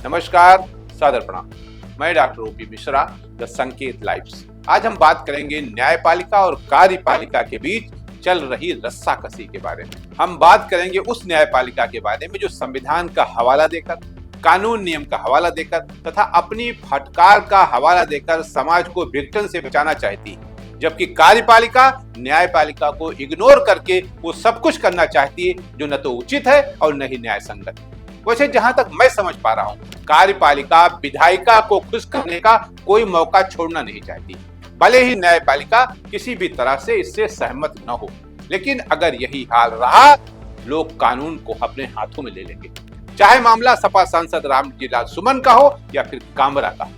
नमस्कार, सादर प्रणाम। मैं डॉक्टर ओपी मिश्रा, द संकेत लाइव्स। आज हम बात करेंगे न्यायपालिका और कार्यपालिका के बीच चल रही रस्साकसी के बारे में। हम बात करेंगे उस न्यायपालिका के बारे में जो संविधान का हवाला देकर, कानून नियम का हवाला देकर तथा अपनी फटकार का हवाला देकर समाज को विघटन से बचाना चाहती है, जबकि कार्यपालिका न्यायपालिका को इग्नोर करके वो सब कुछ करना चाहती है जो न तो उचित है और न ही न्याय संगत। वैसे जहां तक मैं समझ पा रहा हूं, कार्यपालिका विधायिका को खुश करने का कोई मौका छोड़ना नहीं चाहती, भले ही न्यायपालिका किसी भी तरह से इससे सहमत न हो। लेकिन अगर यही हाल रहा, लोग कानून को अपने हाथों में ले लेंगे, चाहे मामला सपा सांसद रामजी लाल सुमन का हो या फिर कामरा का।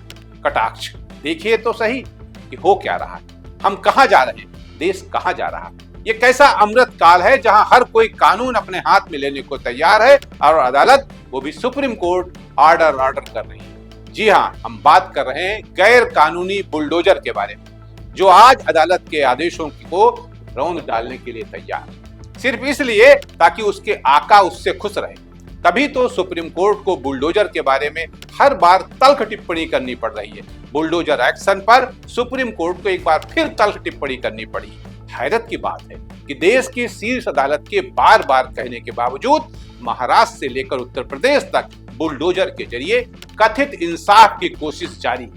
कटाक्ष देखिए तो सही कि हो क्या रहा है, हम कहां जा रहे हैं, देश कहां जा रहा है। ये कैसा अमृत काल है जहां हर कोई कानून अपने हाथ में लेने को तैयार है और अदालत, वो भी सुप्रीम कोर्ट, ऑर्डर कर रही है। जी हाँ, हम बात कर रहे हैं गैर कानूनी बुलडोजर के बारे में, जो आज अदालत के आदेशों को रौंद डालने के लिए तैयार है, सिर्फ इसलिए ताकि उसके आका उससे खुश रहे। तभी तो सुप्रीम कोर्ट को बुलडोजर के बारे में हर बार तल्ख टिप्पणी करनी पड़ रही है। बुलडोजर एक्शन पर सुप्रीम कोर्ट को एक बार फिर तल्ख टिप्पणी करनी पड़ी। हैरत की बात है कि देश की शीर्ष अदालत के बार बार कहने के बावजूद महाराष्ट्र से लेकर उत्तर प्रदेश तक बुलडोजर के जरिए कथित इंसाफ की कोशिश जारी,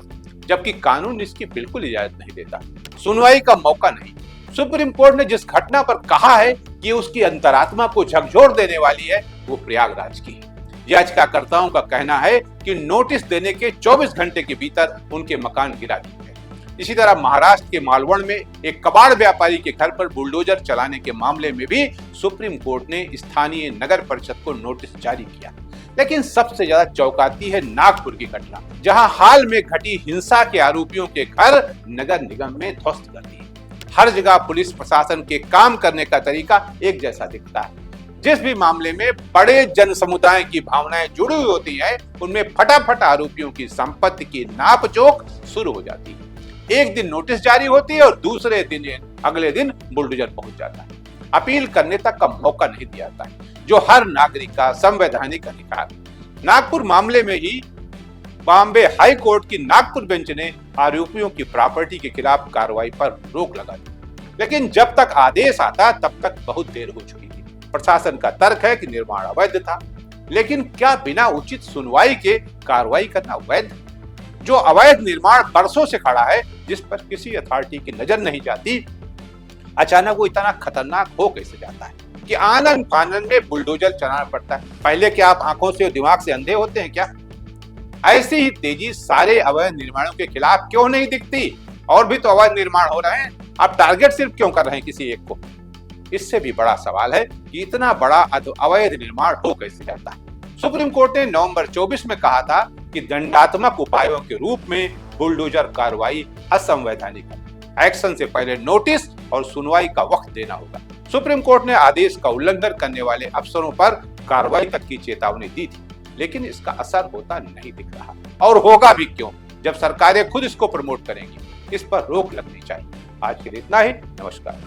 जबकि कानून इसकी बिल्कुल इजाजत नहीं देता। सुनवाई का मौका नहीं। सुप्रीम कोर्ट ने जिस घटना पर कहा है कि उसकी अंतरात्मा को झकझोर देने वाली है, वो प्रयागराज की है। याचिकाकर्ताओं का कहना है कि नोटिस देने के 24 घंटे के भीतर उनके मकान गिरा दिए गए। इसी तरह महाराष्ट्र के मालवण में एक कबाड़ व्यापारी के घर पर बुलडोजर चलाने के मामले में भी सुप्रीम कोर्ट ने स्थानीय नगर परिषद को नोटिस जारी किया। लेकिन सबसे ज्यादा चौंकाती है नागपुर की घटना, जहां हाल में घटी हिंसा के आरोपियों के घर नगर निगम में ध्वस्त कर दिए। हर जगह पुलिस प्रशासन के काम करने का तरीका एक जैसा दिखता है। जिस भी मामले में बड़े जन समुदाय की भावनाएं जुड़ी हुई होती है, उनमें फटाफट आरोपियों की संपत्ति की नापजोक शुरू हो जाती है। एक दिन नोटिस जारी होती है और दूसरे दिन अगले दिन बुलडोजर पहुंच जाता है। अपील करने तक का मौका नहीं दिया जाता है, जो हर नागरिक का संवैधानिक अधिकार है। नागपुर मामले में ही बॉम्बे हाई कोर्ट की नागपुर बेंच ने आरोपियों की प्रॉपर्टी के खिलाफ कार्रवाई पर रोक लगा दी, लेकिन जब तक आदेश आता तब तक बहुत देर हो चुकी थी। प्रशासन का तर्क है कि निर्माण अवैध था, लेकिन क्या बिना उचित सुनवाई के कार्रवाई करना वैध? जो अवैध निर्माण बरसों से खड़ा है, जिस पर किसी अथॉरिटी की नजर नहीं जाती, अचानक वो इतना खतरनाक हो कैसे जाता है कि आनन फानन में बुलडोजर चलाना पड़ता है। पहले क्या आप आंखों से और दिमाग से अंधे होते हैं क्या? ऐसी ही तेजी सारे अवैध निर्माणों के खिलाफ क्यों नहीं दिखती? और भी तो अवैध निर्माण हो रहे हैं, आप टारगेट सिर्फ क्यों कर रहे हैं किसी एक को? इससे भी बड़ा सवाल है कि इतना बड़ा अवैध निर्माण हो कैसे जाता है। सुप्रीम कोर्ट ने नवंबर 24 में कहा था कि दंडात्मक उपायों के रूप में बुलडोजर कार्रवाई असंवैधानिक है। एक्शन से पहले नोटिस और सुनवाई का वक्त देना होगा। सुप्रीम कोर्ट ने आदेश का उल्लंघन करने वाले अफसरों पर कार्रवाई तक की चेतावनी दी थी, लेकिन इसका असर होता नहीं दिख रहा। और होगा भी क्यों, जब सरकारें खुद इसको प्रमोट करेंगी। इस पर रोक लगनी चाहिए। आज के लिए इतना ही। नमस्कार।